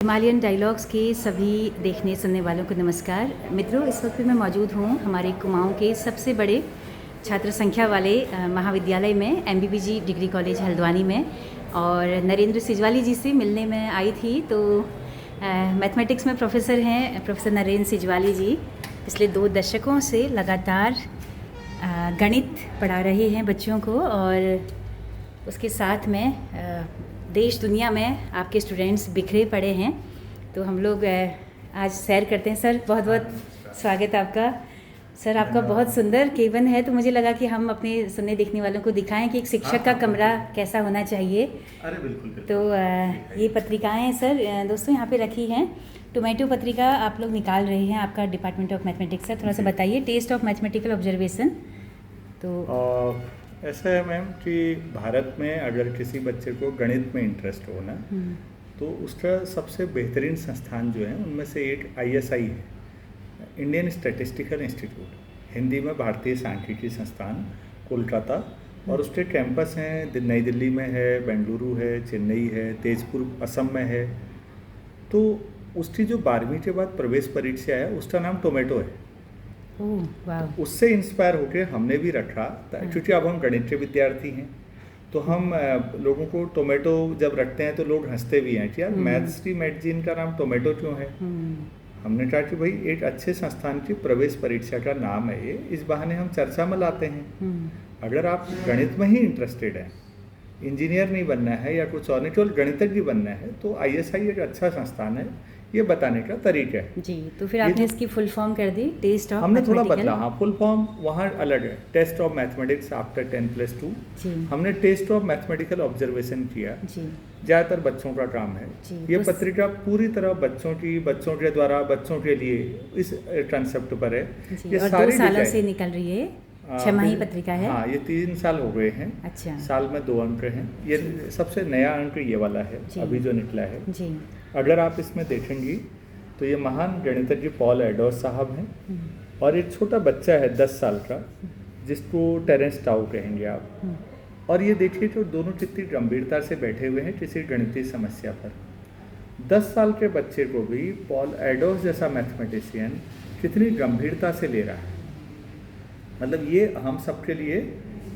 Himalayan dialogues के सभी देखने सुनने वालों को नमस्कार। मित्रों, इस वक्त मैं मौजूद हूँ हमारे कुमाऊँ के सबसे बड़े छात्र संख्या वाले महाविद्यालय में, MBBG डिग्री कॉलेज हल्द्वानी में, और नरेंद्र सिजवाली जी से मिलने में आई थी। तो मैथमेटिक्स में प्रोफेसर हैं प्रोफेसर नरेंद्र सिजवाली जी। पिछले 2 दशकों से लगातार गणित पढ़ा रहे हैं बच्चों को, और उसके साथ में देश दुनिया में आपके स्टूडेंट्स बिखरे पड़े हैं। तो हम लोग आज सैर करते हैं। सर, बहुत बहुत स्वागत है आपका। सर, आपका बहुत सुंदर केबिन है, तो मुझे लगा कि हम अपने सुनने देखने वालों को दिखाएं कि एक शिक्षक का कमरा कैसा होना चाहिए। अरे बिल्कुल। तो ये पत्रिकाएं हैं सर, दोस्तों यहाँ पे रखी हैं। टोमेटो पत्रिका आप लोग निकाल रहे हैं, आपका डिपार्टमेंट ऑफ मैथमेटिक्स। सर, थोड़ा सा बताइए, टेस्ट ऑफ मैथमेटिकल ऑब्जर्वेशन। तो ऐसा है मैम कि भारत में अगर किसी बच्चे को गणित में इंटरेस्ट हो ना, तो उसका सबसे बेहतरीन संस्थान जो है उनमें से एक ISI है, इंडियन स्टैटिस्टिकल इंस्टीट्यूट, हिंदी में भारतीय सांख्यिकी संस्थान, कोलकाता। और उसके कैंपस हैं नई दिल्ली में है, बेंगलुरु है, चेन्नई है, तेजपुर असम में है। तो उसकी जो 12वीं के बाद प्रवेश परीक्षा है उसका नाम टोमेटो है। उससे इंस्पायर होकर हमने भी रखा, क्योंकि अब हम गणित के विद्यार्थी हैं, तो हम लोगों को टोमेटो जब रखते हैं तो लोग हंसते भी हैं कि यार मैथ्स की मैगजीन का नाम टोमेटो क्यों है। हमने कहा कि भाई एक अच्छे संस्थान की प्रवेश परीक्षा का नाम है ये, इस बहाने हम चर्चा में लाते हैं। अगर आप गणित में ही इंटरेस्टेड हैं, इंजीनियर नहीं बनना है या कुछ और नहीं, केवल गणितज्ञ बनना है, तो ISI एक अच्छा संस्थान है, ये बताने का तरीका है जी। तो फिर आपने इसकी फुल फॉर्म कर दी, टेस्ट ऑफ हमने थोड़ा बदला। हाँ, फुल फॉर्म वहाँ अलग है, टेस्ट ऑफ मैथमेटिक्स आफ्टर 10+2। हमने टेस्ट ऑफ मैथमेटिकल ऑब्जर्वेशन किया। ज़्यादातर बच्चों का काम है ये पत्रिका, पूरी तरह बच्चों के द्वारा बच्चों के लिए इस कंसेप्ट पर है। ये और 2 सालों से निकल रही है, 6 पत्रिका है। हाँ, ये 3 साल हो गए हैं। अच्छा। साल में 2 अंक हैं। ये सबसे नया अंक ये वाला है अभी जो निकला है जी। अगर आप इसमें देखेंगी तो ये महान गणितज्ञ पॉल एडोस साहब हैं, और एक छोटा बच्चा है 10 साल का, जिसको टेरेंस टाउ कहेंगे आप। और ये देखिए तो दोनों कितनी गंभीरता से बैठे हुए हैं किसी गणितीय समस्या पर। 10 साल के बच्चे को भी पॉल एडोस जैसा मैथमेटिशियन कितनी गंभीरता से ले रहा है। मतलब ये हम सबके लिए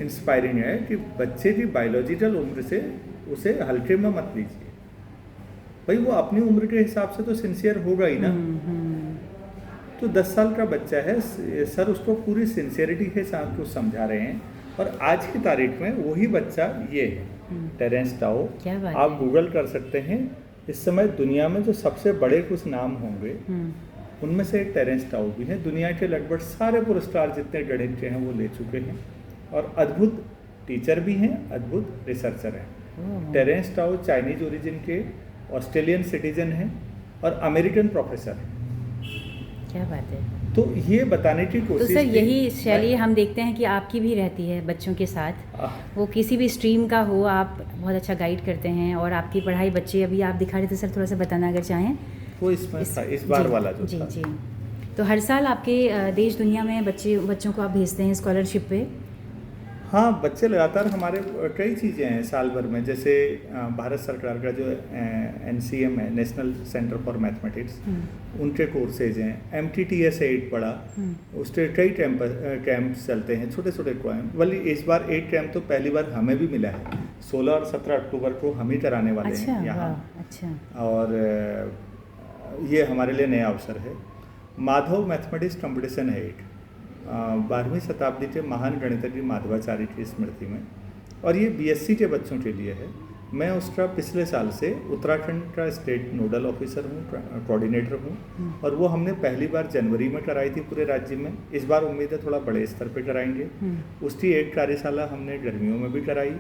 इंस्पायरिंग है कि बच्चे की बायोलॉजिकल उम्र से उसे हल्के में मत लीजिए। भाई वो अपनी उम्र के हिसाब से तो सिंसियर होगा ही ना। तो 10 साल का बच्चा है, सर उसको पूरी सिंसियरिटी के साथ कुछ समझा रहे हैं। और आज की तारीख में वही बच्चा ये है, टेरेंस टाउ। आप गूगल कर सकते हैं, इस समय दुनिया में जो सबसे बड़े कुछ नाम होंगे उनमें से एक टेरेंस टाउ भी है। दुनिया के लगभग सारे पुरस्कार जितने गणित के हैं वो ले चुके हैं, और अद्भुत टीचर भी हैं, अद्भुत रिसर्चर हैं। टेरेंस टाउ चाइनीज ओरिजिन के ऑस्ट्रेलियन सिटीजन हैं और अमेरिकन प्रोफेसर हैं। क्या बात है। तो ये बताने की कोशिश। तो सर, यही शैली हम देखते हैं कि आपकी भी रहती है बच्चों के साथ। वो किसी भी स्ट्रीम का हो, आप बहुत अच्छा गाइड करते हैं, और आपकी पढ़ाई बच्चे अभी आप दिखा रहे थे सर, थोड़ा सा बताना अगर चाहें। वो इसमें इस बार वाला जो था। जी। तो हर साल आपके देश दुनिया में बच्चों को आप भेजते हैं स्कॉलरशिप पे? हाँ, बच्चे लगातार हमारे कई चीज़ें हैं साल भर में, जैसे भारत सरकार का जो NCM है, नेशनल सेंटर फॉर मैथमेटिक्स, उनके कोर्सेज हैं। MTTS 8 पढ़ा, उसके कई कैंप्स चलते हैं, छोटे छोटे कैंप। बल्कि इस बार 8 कैंप तो पहली बार हमें भी मिला है, 16 और 17 अक्टूबर को हम ही कराने वाले हैं यहाँ। अच्छा। और ये हमारे लिए नया अवसर है। माधव मैथमेटिक्स कंपटीशन है एक, 12वीं शताब्दी के महान गणितज्ञ माधवाचार्य की स्मृति में, और ये BSc के बच्चों के लिए है। मैं उसका पिछले साल से उत्तराखंड का स्टेट नोडल ऑफिसर हूँ, कोऑर्डिनेटर हूँ, और वो हमने पहली बार जनवरी में कराई थी पूरे राज्य में। इस बार उम्मीद है थोड़ा बड़े स्तर पे कराएंगे। उसकी एक कार्यशाला हमने गर्मियों में भी कराई,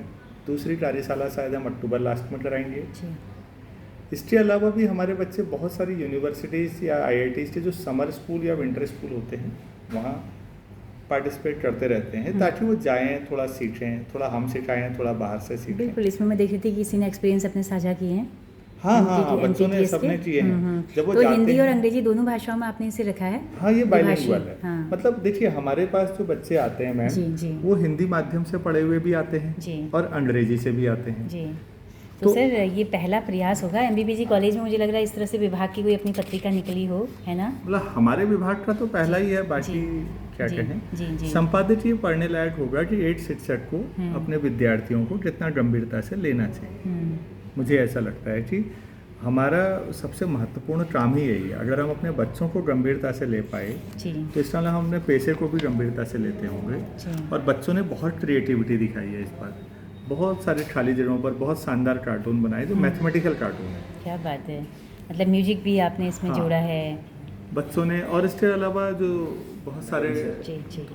दूसरी कार्यशाला शायद हम अक्टूबर लास्ट में कराएंगे। इसके अलावा भी हमारे बच्चे बहुत सारी यूनिवर्सिटीज़ या IITs के जो समर स्कूल या विंटर स्कूल होते हैं वहाँ पार्टिसिपेट करते रहते हैं, ताकि वो जाएं, थोड़ा सीखें, थोड़ा हम सिखाएं, थोड़ा बाहर से सीखें। बिल्कुल। इसमें मैं देख रही थी कि किसी ने एक्सपीरियंस अपने साझा किए हैं। हाँ, बच्चों ने सबने किए हैं। जब वो तो हिंदी और अंग्रेजी दोनों भाषाओं में आपने इसे रखा है? हाँ, ये बाइलिंगुअल है। मतलब देखिए, हमारे पास जो बच्चे आते हैं मैम, वो हिंदी माध्यम से पढ़े हुए भी आते हैं और अंग्रेजी से भी आते हैं। तो सर ये पहला प्रयास होगा एमबीबीजी कॉलेज में, मुझे लग रहा है इस तरह से विभाग की कोई अपनी पत्रिका निकली हो, है ना? मतलब हमारे विभाग का तो पहला ही है, बाकी क्या जी, कहें। जी, जी। संपादित ये पढ़ने लायक होगा कि 8 शिक्षक को अपने विद्यार्थियों को कितना गंभीरता से लेना चाहिए। मुझे ऐसा लगता है कि हमारा सबसे महत्वपूर्ण काम ही यही है। अगर हम अपने बच्चों को गंभीरता से ले पाए तो इस तरह हम अपने पैसे को भी गंभीरता से लेते होंगे। और बच्चों ने बहुत क्रिएटिविटी दिखाई है इस बार, बहुत सारे खाली जगहों पर बहुत शानदार कार्टून बनाए जो मैथमेटिकल कार्टून है। क्या बात है, मतलब म्यूजिक भी आपने इसमें जोड़ा है बच्चों ने, और इसके अलावा जो बहुत सारे जी जी।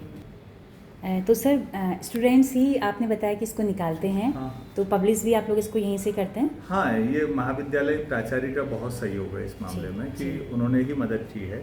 तो सर स्टूडेंट्स ही आपने बताया कि इसको निकालते हैं, तो पब्लिश भी आप लोग इसको यहीं से करते हैं? हाँ, ये महाविद्यालय प्राचार्य का बहुत सहयोग है इस मामले में कि उन्होंने ही मदद की है।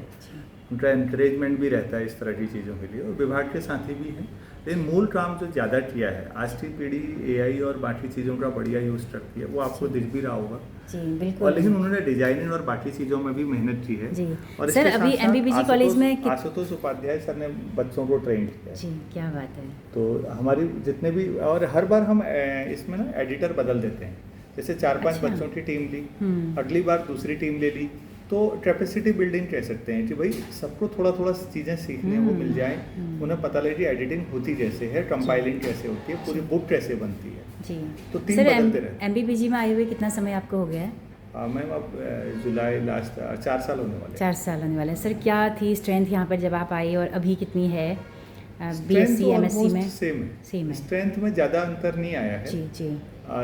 उनका एनकरेजमेंट भी रहता है इस तरह की चीज़ों के लिए, और विभाग के साथी भी हैं। लेकिन मूल काम जो ज़्यादा किया है आज की पीढ़ी एआई और बाकी चीज़ों का बढ़िया यूज़ करती है, वो आपको दिख भी रहा होगा। जी बिल्कुल। और लेकिन उन्होंने डिजाइनिंग और बाकी चीज़ों में भी मेहनत की है जी। और सर अभी एमबीबीजी कॉलेज में आशुतोष उपाध्याय सर ने बच्चों को ट्रेन किया। जी क्या बात है। तो हमारी जितने भी, और हर बार हम इसमें ना एडिटर बदल देते हैं। जैसे 4-5 बच्चों की टीम ली, अगली बार दूसरी टीम ले ली, तो कैपेसिटी बिल्डिंग कह सकते हैं कि भाई सबको थोड़ा थोड़ा चीज़ें सीखने को मिल जाए, उन्हें पता लगे कि एडिटिंग होती कैसे है, कंपाइलिंग कैसे होती है, पूरी बुक कैसे बनती है। जी। तो टीम बदलते रहते। एमबीबीजी में आए हुए कितना समय आपको हो गया है? मैम अब जुलाई लास्ट 4 साल होने वाले। 4 साल होने वाले। सर क्या थी स्ट्रेंथ यहाँ पर जब आप आए और अभी कितनी है बीएससी एमएससी में? सेम है। स्ट्रेंथ में ज़्यादा अंतर नहीं आया है। जी जी।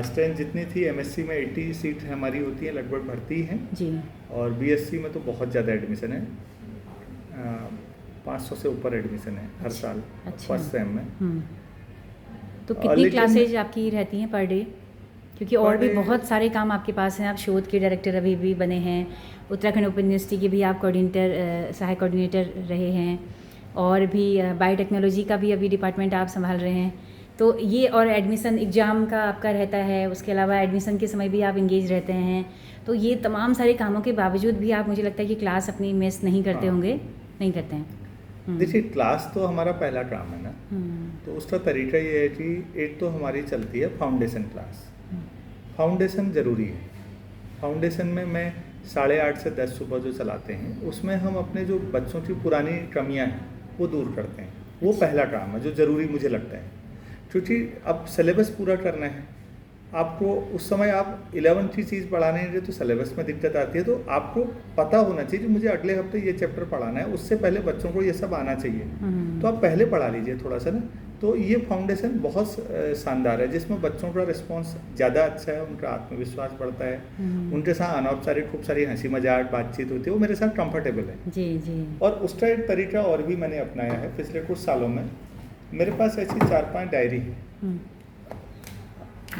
स्ट्रेंथ जितनी थी एमएससी में 80 सीट हमारी होती है, लगभग भर्ती हैं जी। और बीएससी में तो बहुत ज़्यादा एडमिशन है, 500 से ऊपर एडमिशन है हर साल फर्स्ट सेम में। तो कितनी क्लासेज आपकी रहती हैं पर डे? क्योंकि और भी बहुत सारे काम आपके पास हैं, आप शोध के डायरेक्टर अभी भी बने हैं, उत्तराखंड ओपन यूनिवर्सिटी के भी आप कोऑर्डिनेटर, सहायक कोऑर्डिनेटर रहे हैं, और भी बायोटेक्नोलॉजी का भी अभी डिपार्टमेंट आप संभाल रहे हैं। तो ये और एडमिशन एग्ज़ाम का आपका रहता है, उसके अलावा एडमिशन के समय भी आप इंगेज रहते हैं। तो ये तमाम सारे कामों के बावजूद भी आप, मुझे लगता है कि क्लास अपनी मिस नहीं करते होंगे। नहीं करते हैं? देखिए क्लास तो हमारा पहला काम है ना, तो उसका तरीका ये है कि एक तो हमारी चलती है फाउंडेशन क्लास। फाउंडेशन ज़रूरी है। फाउंडेशन में मैं 8:30 से 10 सुबह जो चलाते हैं, उसमें हम अपने जो बच्चों की पुरानी कमियां हैं वो दूर करते हैं। वो पहला काम है जो ज़रूरी मुझे लगता है, क्योंकि अब सिलेबस पूरा करना है आपको। उस समय आप 11th की चीज़ पढ़ाने हैं तो सिलेबस में दिक्कत आती है, तो आपको पता होना चाहिए कि मुझे अगले हफ्ते ये चैप्टर पढ़ाना है, उससे पहले बच्चों को ये सब आना चाहिए। तो आप पहले पढ़ा लीजिए थोड़ा सा ना। तो ये फाउंडेशन बहुत शानदार है, जिसमें बच्चों का रिस्पॉन्स ज़्यादा अच्छा है, उनका आत्मविश्वास बढ़ता है, उनके साथ अनौपचारिक खूब सारी हंसी मजाक बातचीत होती है, वो मेरे साथ कंफर्टेबल है। जी जी। और उसका एक तरीका और भी मैंने अपनाया है पिछले कुछ सालों में। मेरे पास ऐसी 4-5 डायरी है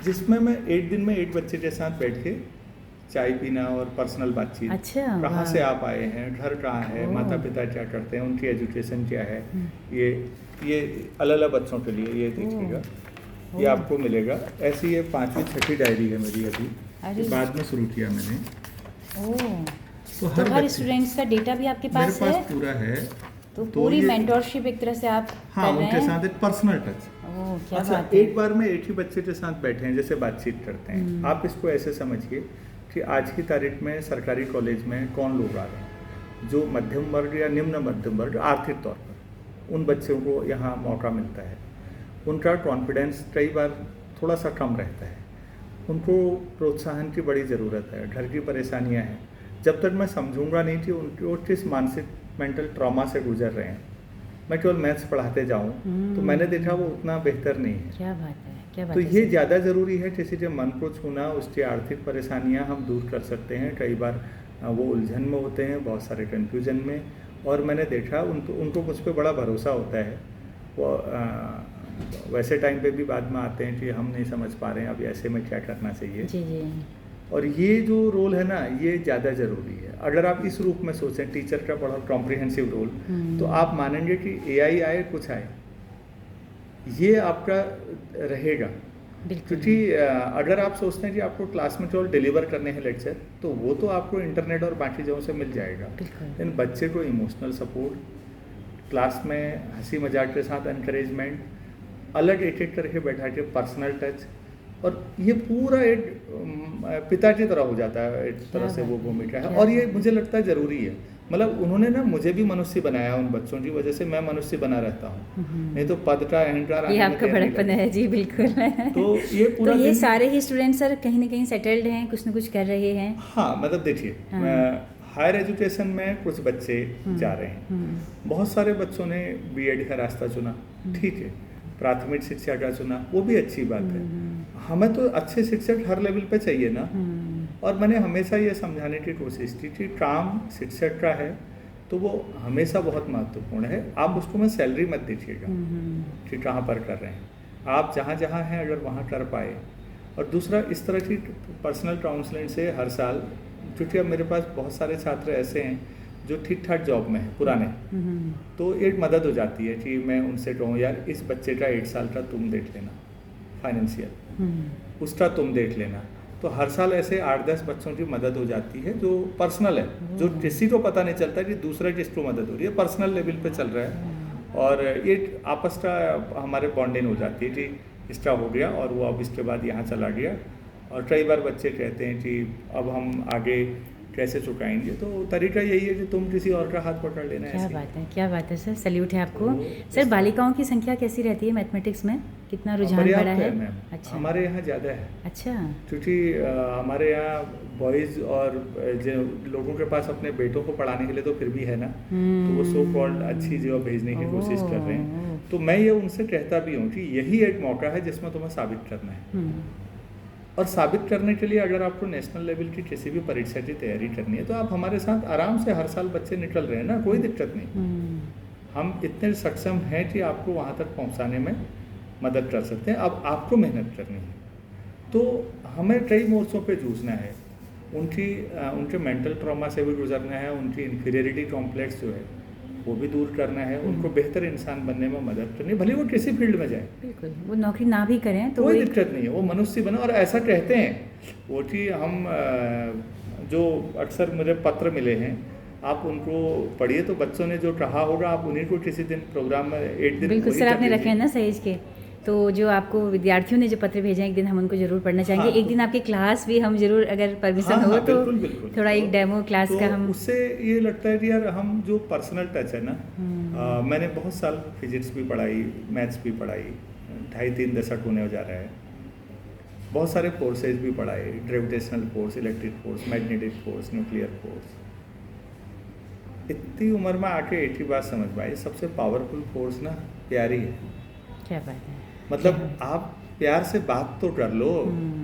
जिसमें मैं एक दिन में एक बच्चे के साथ बैठ के चाय पीना और पर्सनल बातचीत। अच्छा, कहाँ से आप आए हैं, घर कहाँ है, माता पिता क्या करते हैं, उनकी एजुकेशन क्या है, ये अलग अलग बच्चों के लिए ये देखिएगा, ये आपको मिलेगा। ऐसी ये 5वीं 6वीं डायरी है मेरी, अभी बाद में शुरू किया मैंने। तो हर स्टूडेंट्स का डेटा भी आपके पास मेरे पास पूरा है। तो पूरी मेंटोरशिप एक तरह से आप हाँ, कर रहे हैं। उनके साथ एक पर्सनल टच। क्या अच्छा, बात है। एक बार में एक ही बच्चे के साथ बैठे हैं, जैसे बातचीत करते हैं। आप इसको ऐसे समझिए कि आज की तारीख में सरकारी कॉलेज में कौन लोग आ रहे हैं, जो मध्यम वर्ग या निम्न मध्यम वर्ग आर्थिक तौर पर, उन बच्चों को यहाँ मौका मिलता है। उनका कॉन्फिडेंस कई बार थोड़ा सा कम रहता है, उनको प्रोत्साहन की बड़ी ज़रूरत है, घर की परेशानियाँ हैं। जब तक मैं समझूंगा नहीं कि उनको किस मानसिक मेंटल ट्रॉमा से गुजर रहे हैं, मैं केवल मैथ्स पढ़ाते जाऊं, तो मैंने देखा वो उतना बेहतर नहीं है। क्या बात है, क्या बात तो है। ये ज़्यादा ज़रूरी है, किसी के मन को छूना, उसकी आर्थिक परेशानियां हम दूर कर सकते हैं। कई बार वो उलझन में होते हैं, बहुत सारे कन्फ्यूजन में, और मैंने देखा उनको मुझ पर बड़ा भरोसा होता है। वो वैसे टाइम पे भी बाद में आते हैं कि हम नहीं समझ पा रहे हैं अब ऐसे में क्या करना चाहिए। जी जी। और ये जो रोल है ना, ये ज़्यादा ज़रूरी है। अगर आप इस रूप में सोचें टीचर का बड़ा कॉम्प्रिहेंसिव रोल, तो आप मानेंगे कि एआई आए कुछ आए, ये आपका रहेगा। क्योंकि अगर आप सोचते हैं कि आपको क्लास में केवल डिलीवर करने हैं लेक्चर, तो वो तो आपको इंटरनेट और बाकी जगहों से मिल जाएगा। लेकिन बच्चे को इमोशनल सपोर्ट, क्लास में हंसी मजाक के साथ एनकरेजमेंट, अलग एक एक करके बैठा के पर्सनल टच, और ये पूरा एक पिता की तरह हो जाता है, एक तरह से वो भूमिका है। और ये मुझे लगता है ज़रूरी है। मतलब उन्होंने ना मुझे भी मनुष्य बनाया, उन बच्चों की वजह से मैं मनुष्य बना रहता हूँ, नहीं तो पद का अहंकार ये आपका बड़प्पन है जी, बिल्कुल। तो ये पूरा तो ये सारे ही स्टूडेंट सर कहीं ना कहीं सेटल्ड हैं, कुछ ना कुछ कर रहे हैं? हाँ, मतलब देखिए, हायर एजुकेशन में कुछ बच्चे जा रहे हैं, बहुत सारे बच्चों ने बीएड का रास्ता चुना, ठीक है, प्राथमिक शिक्षा का चुना, वो भी अच्छी बात है। हमें तो अच्छे शिक्षक हर लेवल पे चाहिए ना। और मैंने हमेशा ये समझाने की कोशिश की कि काम शिक्षक का है तो वो हमेशा बहुत महत्वपूर्ण है। आप उसको में सैलरी मत दीजिएगा कि कहाँ पर कर रहे हैं, आप जहाँ जहाँ हैं अगर वहाँ कर पाए। और दूसरा, इस तरह की पर्सनल काउंसलिंग से हर साल, क्योंकि अब मेरे पास बहुत सारे छात्र ऐसे हैं जो ठीक ठाक जॉब में हैं, पुराने, तो एक मदद हो जाती है कि मैं उनसे कहूँ यार इस बच्चे का 1 साल का तुम देख लेना फाइनेंशियल, उसका तुम देख लेना। तो हर साल ऐसे 8-10 बच्चों की मदद हो जाती है जो पर्सनल है, जो किसी को पता नहीं चलता कि दूसरा किसको मदद हो रही है, पर्सनल लेवल पे चल रहा है। और ये आपस का हमारे बॉन्डिंग हो जाती है कि इसका हो गया और वो अब इसके बाद यहाँ चला गया। और कई बार बच्चे कहते हैं कि अब हम आगे कैसे चुकाएंगे, तो तरीका यही है कि तुम किसी और का हाथ पकड़ लेना। क्या बात है, क्या बात है सर, सैल्यूट है आपको। सर बालिकाओं की संख्या कैसी रहती है मैथमेटिक्स में, कितना रुझान बढ़ा है? अच्छा, हमारे यहाँ ज़्यादा है। अच्छा, क्योंकि हमारे यहाँ बॉयज़ और जो लोगों के पास अपने बेटों को पढ़ाने के लिए तो फिर भी है ना, तो वो सो कॉल्ड अच्छी जगह भेजने की कोशिश कर रहे हैं। तो मैं ये उनसे कहता भी हूँ कि यही एक मौका है जिसमें तुम्हें साबित करना है। और साबित करने के लिए अगर आपको नेशनल लेवल की किसी भी परीक्षा की तैयारी करनी है तो आप हमारे साथ आराम से, हर साल बच्चे निकल रहे हैं ना, कोई दिक्कत नहीं। हम इतने सक्षम हैं कि आपको वहाँ तक पहुँचाने में मदद कर सकते हैं। अब आपको मेहनत करनी है। तो हमें कई मोर्चों पे जूझना है। उनके मेंटल ट्रॉमा से भी गुजरना है, उनकी इन्फीरियरिटी कॉम्प्लेक्स जो है वो भी दूर करना है, उनको बेहतर इंसान बनने में मदद करनी है, भले वो किसी फील्ड में जाए। बिल्कुल, वो नौकरी ना भी करें तो कोई दिक्कत नहीं है, वो मनुष्य बने। और ऐसा कहते हैं वो कि हम जो अक्सर मुझे पत्र मिले हैं, आप उनको पढ़िए तो बच्चों ने जो कहा होगा आप उन्हीं को किसी दिन प्रोग्राम में एक दिन। बिल्कुल सर, आपने रखे हैं ना सहेज के, तो जो आपको विद्यार्थियों ने जो पत्र भेजे हैं एक दिन हम उनको जरूर पढ़ना चाहेंगे। हाँ, एक दिन आपकी क्लास भी हम जरूर, अगर परमिशन हो तो बिल्कुल, बिल्कुल, थोड़ा एक डेमो क्लास का हम। उससे ये लगता है कि यार हम जो पर्सनल टच है ना, मैंने बहुत साल फिजिक्स भी पढ़ाई, मैथ्स भी पढ़ाई, 2.5-3 दशक होने जा रहा है, बहुत सारे फोर्सेज भी पढ़ाए, gravitational force, electric force, magnetic force, nuclear force. इतनी उम्र में आके एक ही बात समझ पाई, सबसे पावरफुल फोर्स ना प्यार ही है। क्या बात है, मतलब आप प्यार से बात तो कर लो।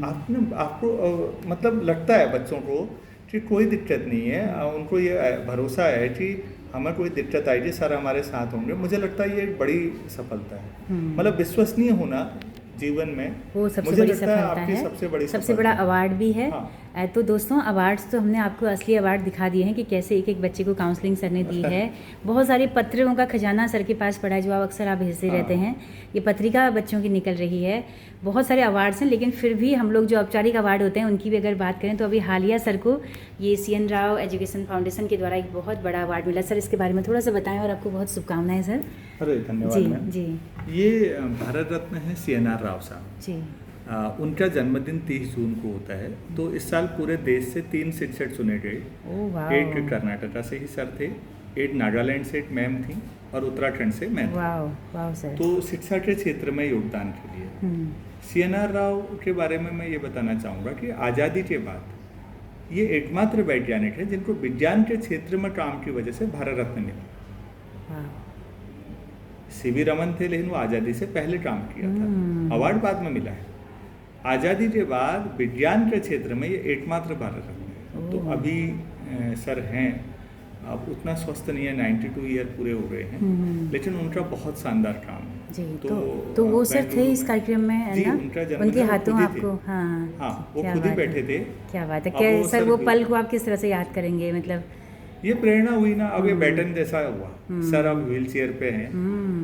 आपको मतलब लगता है बच्चों को कि कोई दिक्कत नहीं है, उनको ये भरोसा है कि हमें कोई दिक्कत आएगी सर हमारे साथ होंगे। मुझे लगता है ये एक बड़ी सफलता है। मतलब विश्वसनीय होना जीवन में वो सबसे बड़ी सफलता है, सबसे बड़ा अवार्ड भी है। हाँ। तो दोस्तों, अवार्ड्स तो हमने आपको असली अवार्ड दिखा दिए हैं कि कैसे एक एक बच्चे को काउंसलिंग सर ने दी है। बहुत सारे पत्रों का खजाना सर के पास पड़ा है जो आप अक्सर भेजते रहते हैं। ये पत्रिका बच्चों की निकल रही है, बहुत सारे अवार्ड्स हैं। लेकिन फिर भी हम लोग जो औपचारिक अवार्ड होते हैं उनकी भी अगर बात करें तो अभी हालिया सर को ये CN राव एजुकेशन फाउंडेशन के द्वारा एक बहुत बड़ा अवार्ड मिला। सर इसके बारे में थोड़ा सा बताएं और आपको बहुत शुभकामनाएं सर। अरे धन्यवाद जी। ये भारत रत्न है CNR राव साहब जी। उनका जन्मदिन 30 जून को होता है। तो इस साल पूरे देश से 3 शिक्षक चुने गए। एक कर्नाटका से ही सर थे, एक नागालैंड से एक मैम थी और उत्तराखंड से मैं वाह सर। तो शिक्षा के क्षेत्र में योगदान के लिए CNR राव के बारे में मैं ये बताना चाहूँगा कि आज़ादी के बाद ये एकमात्र वैज्ञानिक है जिनको विज्ञान के क्षेत्र में काम की वजह से भारत रत्न मिला। CV रमन थे लेकिन वो आज़ादी से पहले काम किया था, अवार्ड बाद में मिला है। आज़ादी के बाद विज्ञान के क्षेत्र में ये एकमात्र भारत रत्न है। तो अभी सर हैं, अब उतना स्वस्थ नहीं है, 92 ईयर पूरे हो गए हैं, लेकिन उनका बहुत शानदार काम है जी। तो वो सर थे इस कार्यक्रम में जी, उनके हाथों आपको। हाँ, वो खुद ही बैठे थे। क्या बात है। क्या सर वो पल को आप किस तरह से याद करेंगे? मतलब ये प्रेरणा हुई ना, अब ये बैटन जैसा हुआ। सर अब व्हील चेयर पे हैं,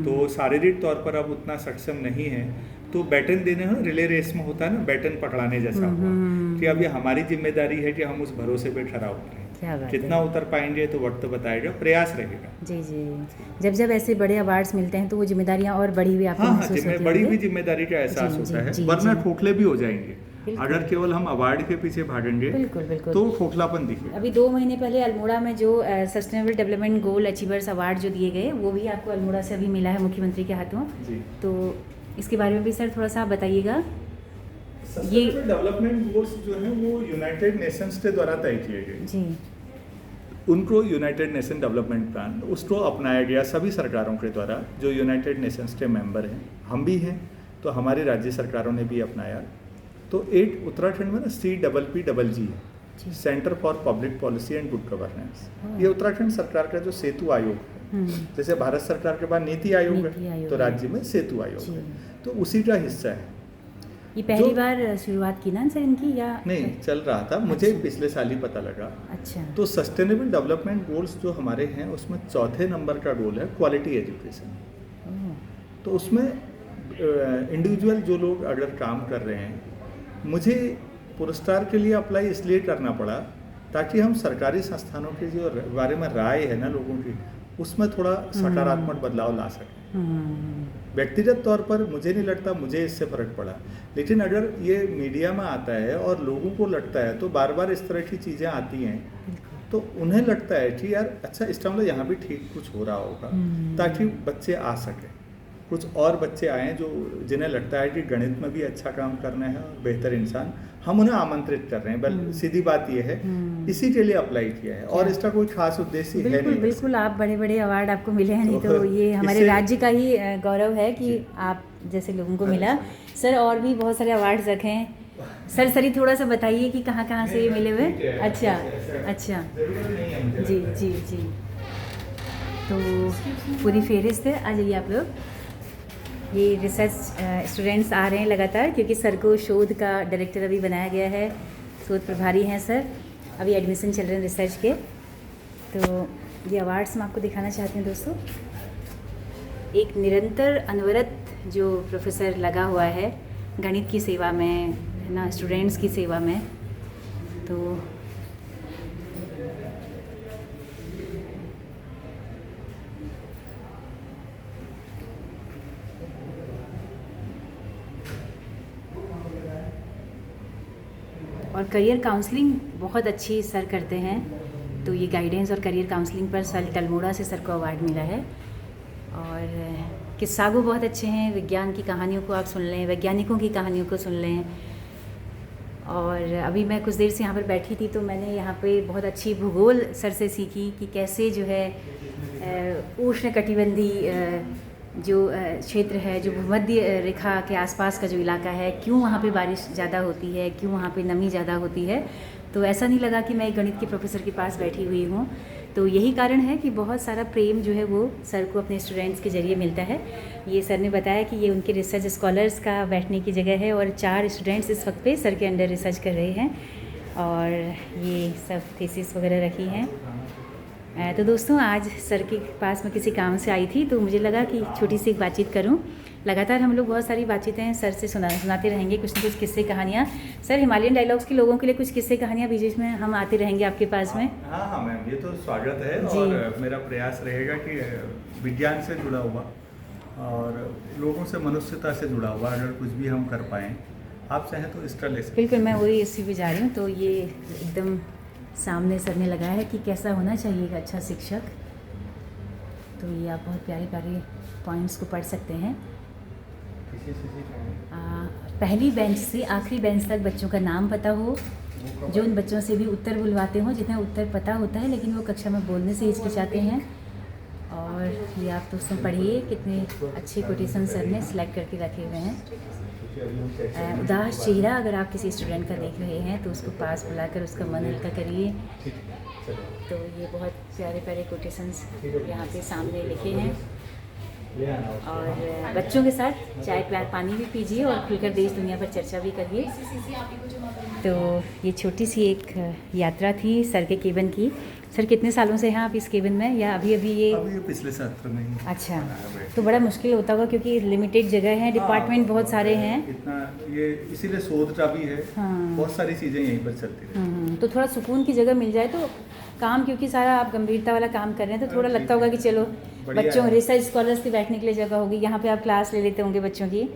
तो शारीरिक तौर पर अब उतना सक्षम नहीं है, तो बैटन देने हो, रिले रेस में होता है ना, बैटन पकड़ाने जैसा हुआ कि अब ये हमारी जिम्मेदारी है कि हम उस भरोसे पे खरा उतरें। क्या बात कितना है। उतर पाएंगे तो वक्त बताएगा, प्रयास रहेगा। जी जी। जब जब ऐसे बड़े अवार्ड्स मिलते हैं तो वो जिम्मेदारियाँ और बड़ी हुई आपको हाँ हाँ, महसूस होती बड़ी भी होंगी। जिम्मेदारी का एहसास जी, होता जी, है, जी, वरना जी। खोखले भी हो जाएंगे। बिल्कुल। अगर केवल हम अवार्ड के पीछे भागेंगे बिल्कुल बिल्कुल। तो खोखलापन दिखेगा। अभी 2 महीने पहले अल्मोड़ा में जो sustainable development goal achievers award जो दिए गए वो भी आपको अल्मोड़ा से अभी मिला है मुख्यमंत्री के हाथों। जी। तो इसके बारे में भी सर थोड़ा सा आप बताइएगा। ये डेवलपमेंट गोल्स जो हैं वो यूनाइटेड नेशंस के द्वारा तय किए गए। जी उनको यूनाइटेड नेशन डेवलपमेंट प्लान उसको अपनाया गया सभी सरकारों के द्वारा, जो यूनाइटेड नेशंस के मेंबर हैं, हम भी हैं, तो हमारी राज्य सरकारों ने भी अपनाया। तो एक उत्तराखंड में ना CPPG ji. Centre for public policy and good governance, हाँ। ये उत्तराखंड सरकार का जो सेतु आयोग है, जैसे भारत सरकार के पास नीति आयोग नीति है आयोग तो है। राज्य में सेतु आयोग जी। है, तो उसी का हिस्सा है। ये पहली जो- बार शुरुआत की ना सर इनकी या नहीं, चल रहा था, मुझे अच्छा। पिछले साल ही पता लगा। अच्छा। तो सस्टेनेबल डेवलपमेंट गोल्स जो हमारे हैं उसमें चौथे नंबर का गोल है क्वालिटी एजुकेशन। ओह, तो उसमें इंडिविजुअल जो लोग अगर काम कर रहे हैं, मुझे पुरस्कार के लिए अप्लाई इसलिए करना पड़ा ताकि हम सरकारी संस्थानों के जो बारे में राय है ना लोगों की, उसमें थोड़ा सकारात्मक बदलाव ला सकें। व्यक्तिगत तौर पर मुझे नहीं लगता मुझे इससे फ़र्क पड़ा, लेकिन अगर ये मीडिया में आता है और लोगों को लगता है, तो बार बार इस तरह की चीज़ें आती हैं तो उन्हें लगता है कि यार अच्छा, इसका मतलब यहाँ भी ठीक कुछ हो रहा होगा, ताकि बच्चे आ सकें, कुछ और बच्चे आएँ जो जिन्हें लगता है कि गणित में भी अच्छा काम करना है और बेहतर इंसान, हम उन्हें आमंत्रित कर रहे हैं। बल्कि सीधी बात यह है, इसी के लिए अप्लाई किया है और इसका कोई खास उद्देश्य है बिल्कुल नहीं। बिल्कुल। आप बड़े बड़े अवार्ड आपको मिले हैं, नहीं तो तो ये हमारे इससे- राज्य का ही गौरव है कि आप जैसे लोगों को मिला। सर और भी बहुत सारे अवार्ड्स रखे हैं सर, सरी थोड़ा सा बताइए कि कहाँ कहाँ से ये मिले हुए। अच्छा अच्छा। जी जी जी। तो पूरी फेहरिस्त है, आ जाइए आप लोग। ये रिसर्च स्टूडेंट्स आ रहे हैं लगातार, क्योंकि सर को शोध का डायरेक्टर अभी बनाया गया है, शोध प्रभारी हैं सर, अभी एडमिशन चल रहे हैं रिसर्च के। तो ये अवार्ड्स मैं आपको दिखाना चाहती हूँ दोस्तों। एक निरंतर अनवरत जो प्रोफेसर लगा हुआ है गणित की सेवा में, है ना, स्टूडेंट्स की सेवा में। तो और करियर काउंसलिंग बहुत अच्छी सर करते हैं, तो ये गाइडेंस और करियर काउंसलिंग पर सर अल्मोड़ा से सर को अवार्ड मिला है। और किस्सागो बहुत अच्छे हैं, विज्ञान की कहानियों को आप सुन लें, वैज्ञानिकों की कहानियों को सुन लें। और अभी मैं कुछ देर से यहाँ पर बैठी थी तो मैंने यहाँ पे बहुत अच्छी भूगोल सर से सीखी कि कैसे जो है उष्णकटिबंधीय जो क्षेत्र है, जो भूमध्य रेखा के आसपास का जो इलाका है, क्यों वहाँ पे बारिश ज़्यादा होती है, क्यों वहाँ पे नमी ज़्यादा होती है। तो ऐसा नहीं लगा कि मैं एक गणित के प्रोफेसर के पास बैठी हुई हूँ। तो यही कारण है कि बहुत सारा प्रेम जो है वो सर को अपने स्टूडेंट्स के ज़रिए मिलता है। ये सर ने बताया कि ये उनके रिसर्च स्कॉलर्स का बैठने की जगह है और 4 स्टूडेंट्स इस वक्त पे सर के अंडर रिसर्च कर रहे हैं और ये सब थीसिस वगैरह रखी हैं। तो दोस्तों आज सर के पास मैं किसी काम से आई थी तो मुझे लगा कि छोटी सी एक बातचीत करूं। लगातार हम लोग बहुत सारी बातचीतें सर से सुनाते रहेंगे, कुछ न कुछ किस्से कहानियाँ। सर हिमालयन डायलॉग्स के लोगों के लिए कुछ किस्से कहानियाँ बीच बीच में हम आते रहेंगे आपके पास में। हाँ हाँ मैम, ये तो स्वागत है जी। और मेरा प्रयास रहेगा कि विज्ञान से जुड़ा हुआ और लोगों से, मनुष्यता से जुड़ा हुआ अगर कुछ भी हम कर पाएँ, आप चाहें तो इसका ले सकते। बिल्कुल, मैं वही इसी पे जा रही हूँ। तो ये एकदम सामने सर ने लगाया है कि कैसा होना चाहिए एक अच्छा शिक्षक। तो ये आप बहुत प्यारे प्यारे पॉइंट्स को पढ़ सकते हैं। पहली बेंच से आखिरी बेंच तक बच्चों का नाम पता हो, जो उन बच्चों से भी उत्तर बुलवाते हो जिन्हें उत्तर पता होता है लेकिन वो कक्षा में बोलने से हिचकिचाते हैं। और ये आप दोस्तों पढ़िए, कितने अच्छे कोटेशन सर ने सिलेक्ट करके रखे हुए हैं। उदास चेहरा अगर आप किसी स्टूडेंट का देख रहे हैं तो उसको पास बुलाकर उसका मन हल्का करिए। तो ये बहुत प्यारे प्यारे कोटेशंस यहाँ पे सामने लिखे हैं। और बच्चों के साथ चाय पानी भी पीजिए और खुलकर देश दुनिया पर चर्चा भी करिए। तो ये छोटी सी एक यात्रा थी सर के केबिन की। सर कितने सालों से हैं आप इस केबिन में, या अभी ये पिछले सत्र में ही? अच्छा, तो बड़ा मुश्किल होता होगा क्योंकि लिमिटेड जगह है, डिपार्टमेंट बहुत सारे हैं। इतना ये इसीलिए शोध का भी है। हाँ। बहुत सारी चीज़ें यहीं पर चलती रहती हैं। तो थोड़ा सुकून की जगह मिल जाए तो काम क्योंकि सारा आप गंभीरता वाला काम कर रहे हैं तो थोड़ा ठीक लगता होगा है। कि चलो बढ़िया बच्चों है। रिसर्च स्कॉलर्स की बैठने के लिए जगह होगी, यहाँ पे आप क्लास ले लेते होंगे बच्चों की।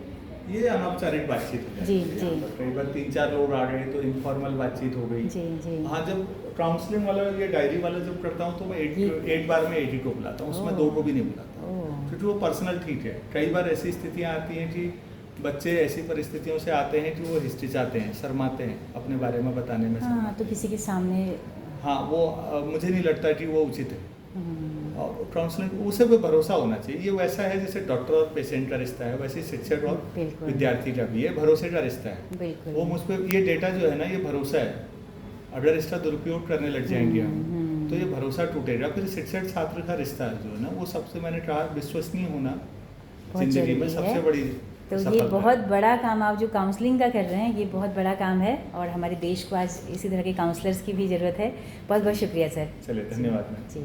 ये अनौपचारिक बातचीत हो जाती जी, है जी। यहाँ पर। कई बार 3-4 लोग आ गए तो इनफॉर्मल बातचीत हो गई। जी जी। हाँ, जब काउंसलिंग वाला ये डायरी वाला जब करता हूँ तो मैं एक बार में एक ही को बुलाता हूँ, उसमें ओह। 2 को भी नहीं बुलाता, ओह। क्योंकि वो पर्सनल ठीक है। कई बार ऐसी स्थितियाँ आती हैं कि बच्चे ऐसी परिस्थितियों से आते हैं कि वो हिचकिचाते हैं, शर्माते हैं अपने बारे में बताने में। हाँ, तो किसी के सामने हाँ, वो मुझे नहीं लगता कि वो उचित है। हम्म, और काउंसलिंग उसे भी भरोसा होना चाहिए। ये वैसा है जैसे डॉक्टर और पेशेंट का रिश्ता है, वैसे शिक्षक और बिल्कुल। विद्यार्थी का भी ये भरोसे का रिश्ता है। बिल्कुल। वो मुझ पर ये डेटा जो है ना, ये भरोसा है। अगर इसका दुरुपयोग करने लग जाएंगे हम तो ये भरोसा टूटेगा। फिर शिक्षक छात्र का रिश्ता है जो है ना, वो सबसे मैंने कहा विश्वसनीय होना बहुत जिंदगी में जरूरी सबसे है। बड़ी तो ये सफलता है। बहुत बड़ा काम आप जो काउंसलिंग का कर रहे हैं, ये बहुत बड़ा काम है और हमारे देश को आज इसी तरह के काउंसलर्स की भी ज़रूरत है। बहुत बहुत शुक्रिया सर। चलिए, धन्यवाद मैम। जी।